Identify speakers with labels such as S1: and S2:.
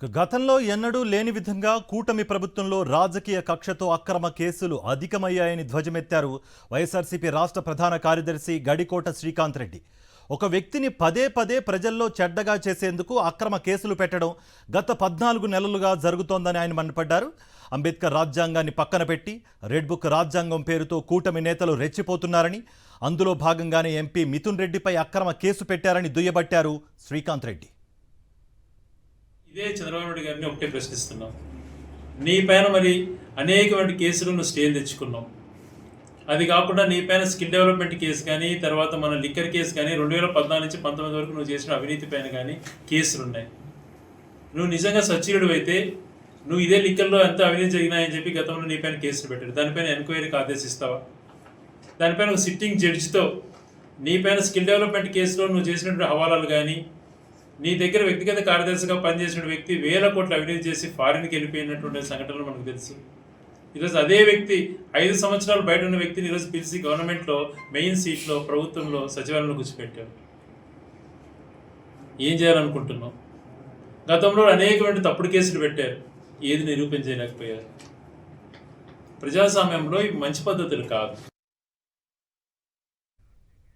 S1: గతంలో ఎన్నడూ లేని విధంగా కూటమి ప్రభుత్వంలో రాజకీయ కక్షతో అక్రమ కేసులు అధికమయ్యాయని ధ్వజమెత్తారు వైఎస్ఆర్సీపీ రాష్ట్ర ప్రధాన కార్యదర్శి గడికోట శ్రీకాంత్ రెడ్డి. ఒక వ్యక్తిని పదే పదే ప్రజల్లో చెడ్డగా చేసేందుకు అక్రమ కేసులు పెట్టడం గత 14 నెలలుగా జరుగుతోందని ఆయన మండిపడ్డారు. అంబేద్కర్ రాజ్యాంగాన్ని పక్కన పెట్టి రెడ్ బుక్ రాజ్యాంగం పేరుతో కూటమి నేతలు రెచ్చిపోతున్నారని, అందులో భాగంగానే ఎంపీ మిథున్ రెడ్డిపై అక్రమ కేసు పెట్టారని దుయ్యబట్టారు శ్రీకాంత్ రెడ్డి.
S2: ఇదే చంద్రబాబు నాయుడు గారిని ఒకటే ప్రశ్నిస్తున్నాం. నీ పైన మరి అనేకమైన కేసులను స్టే తెచ్చుకున్నాం. అది కాకుండా నీ పైన స్కిల్ డెవలప్మెంట్ కేసు కానీ, తర్వాత మన లిక్కర్ కేసు కానీ, 2014 నుంచి 19 వరకు నువ్వు చేసిన అవినీతి పైన కానీ కేసులు ఉన్నాయి. నువ్వు నిజంగా సచ్చీలుడు అయితే నువ్వు ఇదే లిక్కర్లో ఎంత అవినీతి జరిగినాయని చెప్పి గతంలో నీ పైన కేసులు పెట్టారు. దానిపైన ఎంక్వైరీకి ఆదేశిస్తావా? దానిపైన ఒక సిట్టింగ్ జడ్జితో నీ పైన స్కిల్ డెవలప్మెంట్ కేసులో నువ్వు చేసినటువంటి హవాలాలు కానీ, నీ దగ్గర వ్యక్తిగత కార్యదర్శిగా పనిచేసిన వ్యక్తి 1000 కోట్ల అవినీతి చేసి ఫారిన్కి వెళ్ళిపోయినటువంటి సంఘటనలు మనకు తెలుసు. ఈరోజు అదే వ్యక్తి 5 సంవత్సరాలు బయట ఉన్న వ్యక్తిని ఈరోజు పిలిచి గవర్నమెంట్లో మెయిన్ సీట్లో ప్రభుత్వంలో సచివాలయంలో కూర్చోపెట్టారు. ఏం చేయాలనుకుంటున్నాం? గతంలో అనేకమైన తప్పుడు కేసులు పెట్టారు, ఏది నిరూపించలేకపోయారు. ప్రజాస్వామ్యంలో ఇవి మంచి పద్ధతులు కాదు.